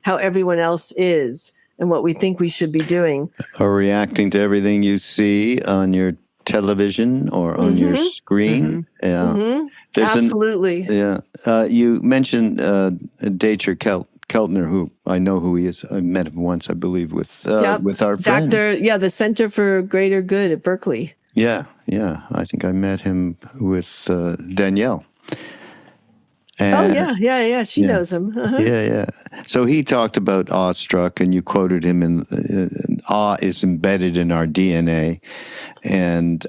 [SPEAKER 2] how everyone else is and what we think we should be doing.
[SPEAKER 1] Or reacting to everything you see on your television or on your screen.
[SPEAKER 2] Yeah. Absolutely.
[SPEAKER 1] You mentioned Dacher Keltner, who I know who he is. I met him once, I believe, with our friend.
[SPEAKER 2] The Center for Greater Good at Berkeley.
[SPEAKER 1] Yeah. I think I met him with Danielle. And,
[SPEAKER 2] She knows him. Uh-huh.
[SPEAKER 1] Yeah. So he talked about awestruck, and you quoted him in awe is embedded in our DNA. And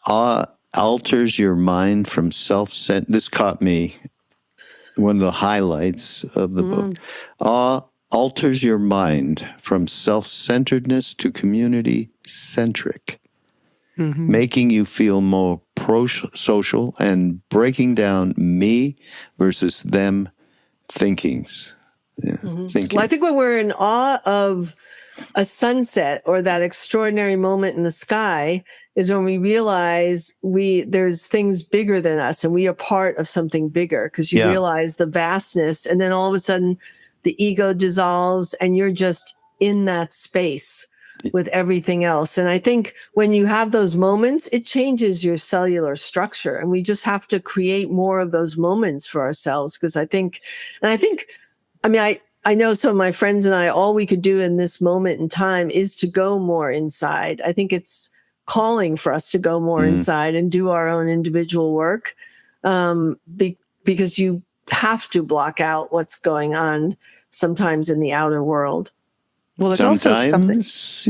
[SPEAKER 1] awe alters your mind from self-centered. This caught me, one of the highlights of the book. Awe alters your mind from self-centeredness to community-centric, making you feel more pro-social and breaking down me versus them thinkings.
[SPEAKER 2] Well, I think when we're in awe of a sunset or that extraordinary moment in the sky is when we realize there's things bigger than us and we are part of something bigger, because you realize the vastness, and then all of a sudden the ego dissolves and you're just in that space with everything else. And I think when you have those moments, it changes your cellular structure, and we just have to create more of those moments for ourselves. Because I know some of my friends and I, all we could do in this moment in time is to go more inside. I think it's calling for us to go more inside and do our own individual work, because you have to block out what's going on sometimes in the outer world.
[SPEAKER 3] Well, there's
[SPEAKER 1] sometimes,
[SPEAKER 3] also something.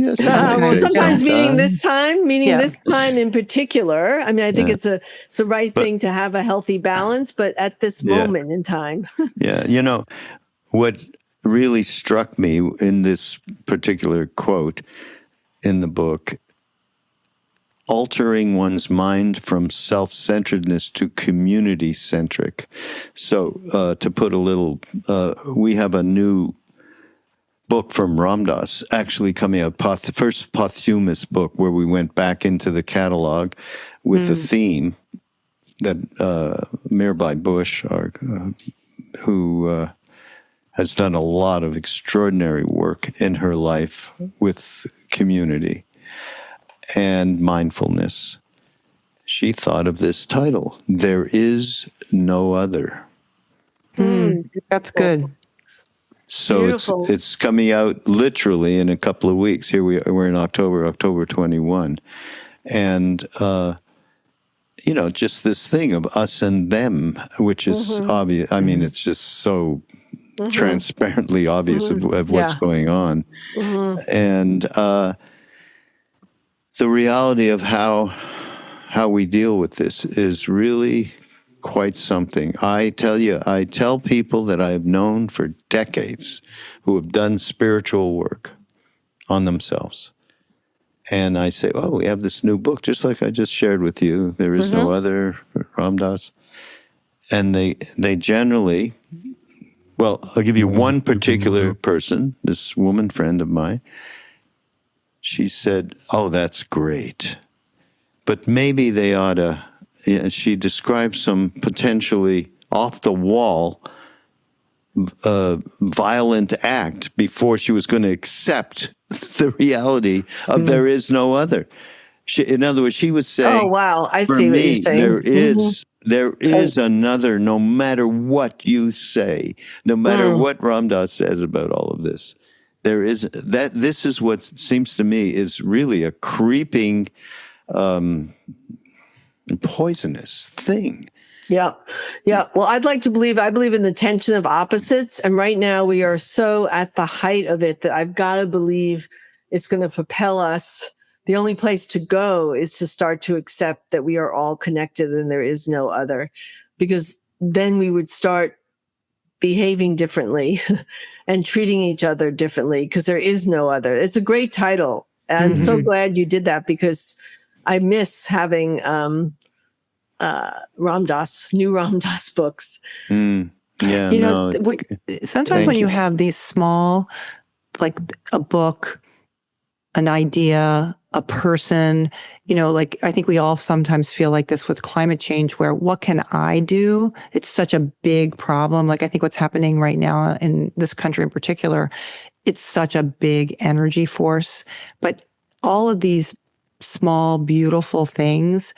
[SPEAKER 1] Yes.
[SPEAKER 2] Sometimes meaning this time in particular. I mean, I think it's the right thing to have a healthy balance, but at this moment in time.
[SPEAKER 1] What really struck me in this particular quote in the book, altering one's mind from self-centeredness to community-centric. So to put a little, we have a new book from Ram Dass actually coming out, first posthumous book where we went back into the catalog with a theme that Mirabai Bush, who has done a lot of extraordinary work in her life with community and mindfulness. She thought of this title, There Is No Other.
[SPEAKER 3] That's good.
[SPEAKER 1] So it's coming out literally in a couple of weeks. Here we're in October 21. And, just this thing of us and them, which is obvious. I mean, it's just so transparently obvious of what's going on. And the reality of how we deal with this is really quite something. I tell people that I have known for decades who have done spiritual work on themselves. And I say, we have this new book, just like I just shared with you. There is no other, Ram Dass. And they generally, I'll give you one particular person, this woman friend of mine. She said, that's great. But maybe they ought to, she described some potentially off-the-wall violent act before she was going to accept the reality of there is no other. In other words, she was saying,
[SPEAKER 2] "Oh wow, I see what you're saying.
[SPEAKER 1] There is another. No matter what you say, no matter what Ram Dass says about all of this, there is that. This is what seems to me is really a creeping, poisonous thing."
[SPEAKER 2] Yeah. Well, I believe in the tension of opposites. And right now we are so at the height of it that I've got to believe it's going to propel us. The only place to go is to start to accept that we are all connected and there is no other, because then we would start behaving differently and treating each other differently, because there is no other. It's a great title. And I'm so glad you did that, because I miss having, Ram Dass books.
[SPEAKER 3] Sometimes when you have these small, like a book, an idea, a person, I think we all sometimes feel like this with climate change, where what can I do? It's such a big problem. Like I think what's happening right now in this country in particular, it's such a big energy force. But all of these small, beautiful things,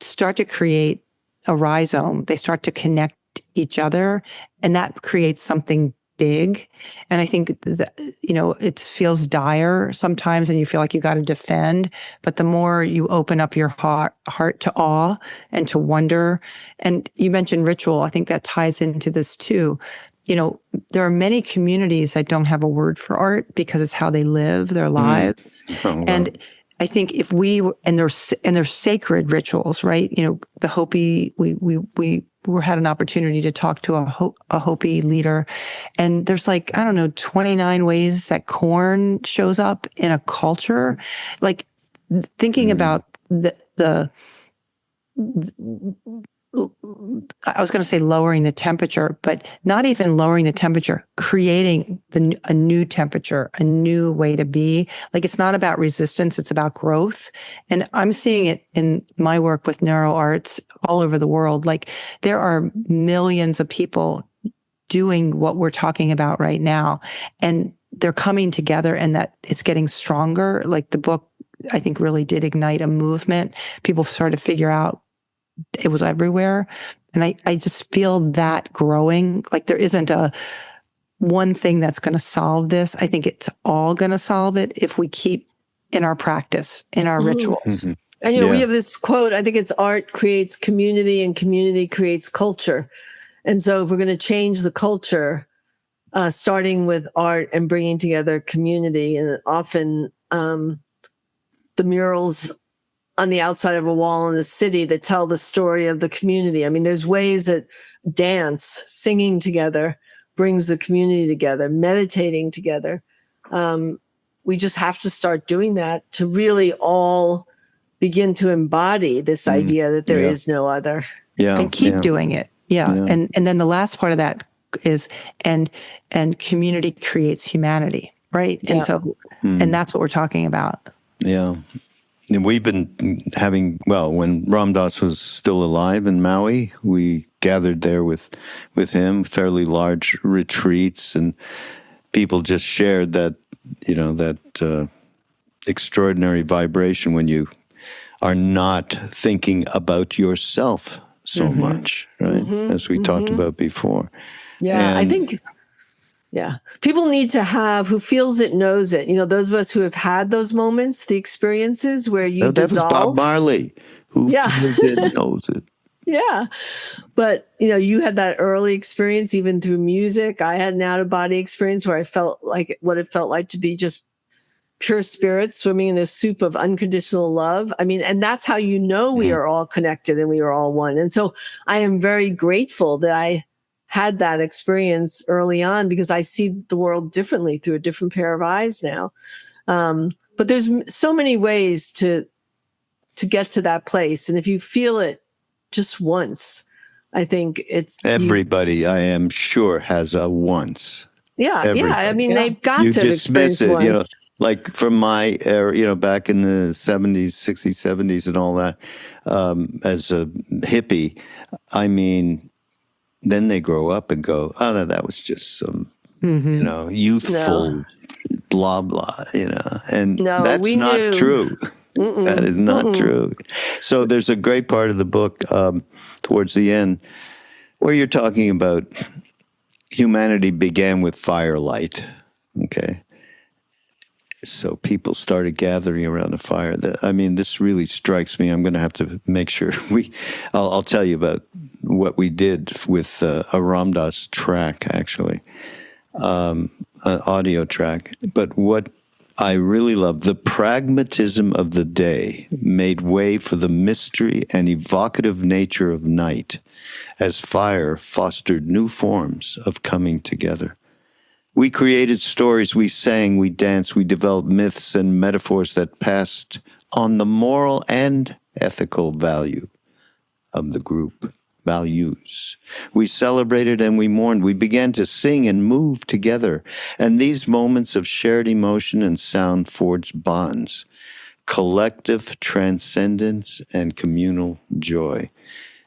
[SPEAKER 3] start to create a rhizome. They start to connect each other, and that creates something big. And I think that, it feels dire sometimes and you feel like you got to defend. But the more you open up your heart to awe and to wonder, and you mentioned ritual, I think that ties into this too. There are many communities that don't have a word for art because it's how they live their lives.
[SPEAKER 1] Oh, wow.
[SPEAKER 3] And I think if they're sacred rituals, right? The Hopi, we had an opportunity to talk to a Hopi leader, and there's 29 ways that corn shows up in a culture. Like thinking about I was going to say lowering the temperature, but not even lowering the temperature, creating a new temperature, a new way to be. Like it's not about resistance, it's about growth. And I'm seeing it in my work with neuro arts all over the world. Like there are millions of people doing what we're talking about right now, and they're coming together, and that it's getting stronger. Like the book, I think, really did ignite a movement. People started to figure out it was everywhere. And I just feel that growing. Like there isn't a one thing that's going to solve this. I think it's all going to solve it if we keep in our practice, in our rituals.
[SPEAKER 1] Mm-hmm.
[SPEAKER 2] And we have this quote, I think it's art creates community and community creates culture. And so if we're going to change the culture, starting with art and bringing together community, and often the murals on the outside of a wall in the city that tell the story of the community. I mean, there's ways that dance, singing together brings the community together, meditating together. We just have to start doing that to really all begin to embody this idea that there is no other.
[SPEAKER 1] Yeah.
[SPEAKER 3] And keep doing it. Yeah. And then the last part of that is, and community creates humanity, right? And so, and that's what we're talking about.
[SPEAKER 1] Yeah. And we've been having, when Ram Dass was still alive in Maui, we gathered there with him, fairly large retreats, and people just shared that, that extraordinary vibration when you are not thinking about yourself so much, right? As we talked about before.
[SPEAKER 2] Yeah, I think... Yeah. People need to have, who feels it, knows it. Those of us who have had those moments, the experiences where you dissolve.
[SPEAKER 1] That was Bob Marley, who feels it, knows it.
[SPEAKER 2] Yeah. But, you had that early experience, even through music. I had an out-of-body experience where I felt like what it felt like to be just pure spirit swimming in a soup of unconditional love. I mean, and that's how we are all connected and we are all one. And so I am very grateful that I had that experience early on, because I see the world differently through a different pair of eyes now. But there's so many ways to get to that place. And if you feel it just once, I think it's...
[SPEAKER 1] Everybody, I am sure, has a once.
[SPEAKER 2] Yeah,
[SPEAKER 1] Everybody.
[SPEAKER 2] I mean, they've got to
[SPEAKER 1] dismiss it,
[SPEAKER 2] once.
[SPEAKER 1] Like from my era, back in the 70s, 60s, 70s and all that, as a hippie, I mean... Then they grow up and go, oh, that was just some, youthful blah, blah, and that's not true. That is not true. So there's a great part of the book towards the end where you're talking about humanity began with firelight, okay? So people started gathering around a fire. This really strikes me. I'm going to have to make sure I'll tell you about what we did with a Ram Dass track, actually, an audio track. But what I really love, the pragmatism of the day made way for the mystery and evocative nature of night, as fire fostered new forms of coming together. We created stories, we sang, we danced, we developed myths and metaphors that passed on the moral and ethical value of the group, values. We celebrated and we mourned. We began to sing and move together. And these moments of shared emotion and sound forged bonds, collective transcendence and communal joy.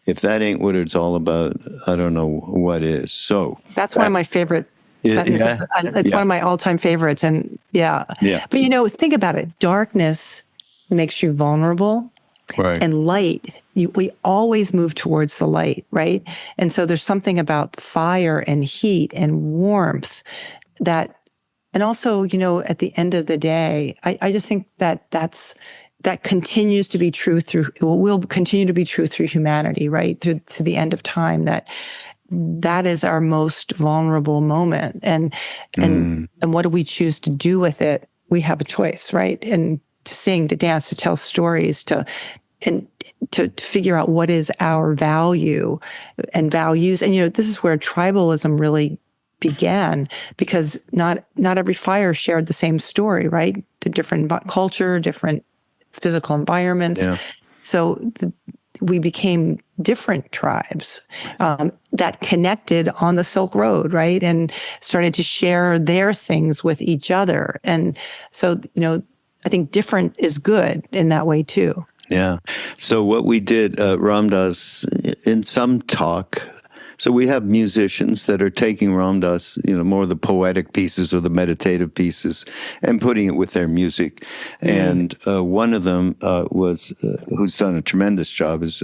[SPEAKER 1] If that ain't what it's all about, I don't know what is. So
[SPEAKER 3] that's one of my favorite sentences. It's one of my all-time favorites. And but think about it. Darkness makes you vulnerable, right? And light we always move towards the light, right? And so there's something about fire and heat and warmth that, and also, at the end of the day, I just think that continues to be true will continue to be true through humanity, right? Through to the end of time, that is our most vulnerable moment. And what do we choose to do with it? We have a choice, right? And to sing, to dance, to tell stories, to figure out what is our value and values. And, this is where tribalism really began, because not every fire shared the same story, right? The different culture, different physical environments. Yeah. So we became different tribes that connected on the Silk Road, right? And started to share their things with each other. And so, I think different is good in that way too.
[SPEAKER 1] Yeah. So what we did, Ram Dass, in some talk, so we have musicians that are taking Ram Dass, more of the poetic pieces or the meditative pieces, and putting it with their music. And one of them was, who's done a tremendous job, is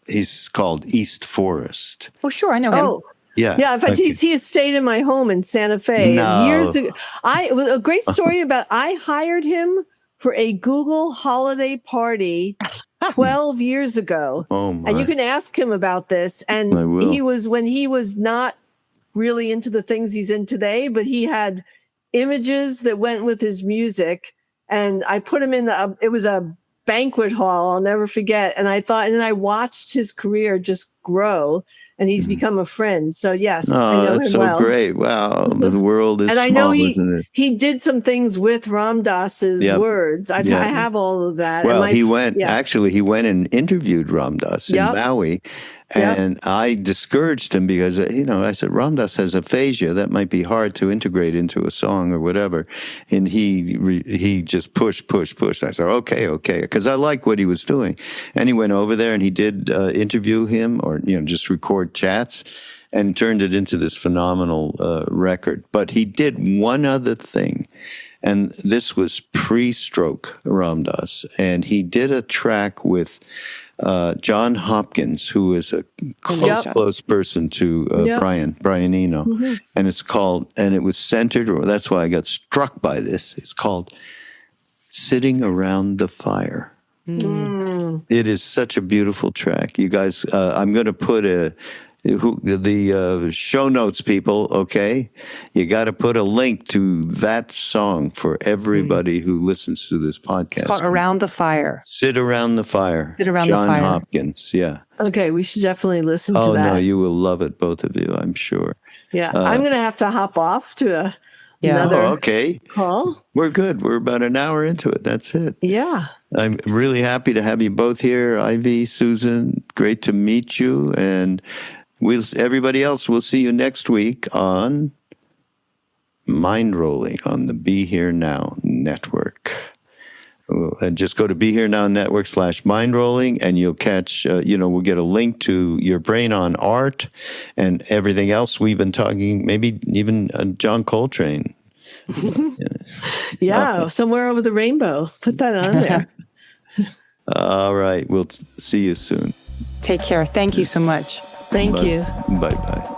[SPEAKER 1] he's called East Forest.
[SPEAKER 3] Oh, sure, I know him.
[SPEAKER 2] Oh.
[SPEAKER 3] Yeah.
[SPEAKER 2] In fact, he stayed in my home in Santa Fe.
[SPEAKER 1] No.
[SPEAKER 2] And years ago, a great story about, I hired him for a Google holiday party 12 years ago.
[SPEAKER 1] Oh my.
[SPEAKER 2] And you can ask him about this. And when he was not really into the things he's in today, but he had images that went with his music. And I put him in it was a banquet hall, I'll never forget. And then I watched his career just grow. And he's become a friend. So yes, I know
[SPEAKER 1] that's
[SPEAKER 2] him
[SPEAKER 1] so
[SPEAKER 2] well.
[SPEAKER 1] Great! Wow, the world is
[SPEAKER 2] and I
[SPEAKER 1] small,
[SPEAKER 2] know
[SPEAKER 1] isn't it?
[SPEAKER 2] he did some things with Ram Dass's words. I have all of that.
[SPEAKER 1] Well, he went and interviewed Ram Dass in Maui, and I discouraged him because I said Ram Dass has aphasia, that might be hard to integrate into a song or whatever, and he just pushed. I said okay, because I like what he was doing, and he went over there and he did interview him or just record chats and turned it into this phenomenal record. But he did one other thing, and this was pre-stroke Ram Dass, and he did a track with John Hopkins, who is a close person to Brian Eno, and it was centered, or that's why I got struck by this. It's called "Sitting Around the Fire." It is such a beautiful track. You guys, I'm going to put the show notes, people, okay? You got to put a link to that song for everybody who listens to this podcast. It's
[SPEAKER 3] called Around the Fire.
[SPEAKER 1] Sit Around the Fire.
[SPEAKER 3] Sit Around the Fire.
[SPEAKER 1] John Hopkins, yeah.
[SPEAKER 2] Okay, we should definitely listen to that.
[SPEAKER 1] Oh, no, you will love it, both of you, I'm sure.
[SPEAKER 2] Yeah, I'm going to have to hop off to another call.
[SPEAKER 1] We're good. We're about an hour into it. That's it.
[SPEAKER 2] Yeah.
[SPEAKER 1] I'm really happy to have you both here, Ivy, Susan. Great to meet you. And everybody else, we'll see you next week on Mindrolling on the Be Here Now Network. And just go to Be Here Now Network /Mindrolling, and you'll catch, we'll get a link to Your Brain on Art and everything else we've been talking, maybe even John Coltrane.
[SPEAKER 2] Somewhere over the rainbow. Put that on there.
[SPEAKER 1] All right. We'll see you soon.
[SPEAKER 3] Take care. Thank you so much.
[SPEAKER 2] Thank you.
[SPEAKER 1] Bye-bye.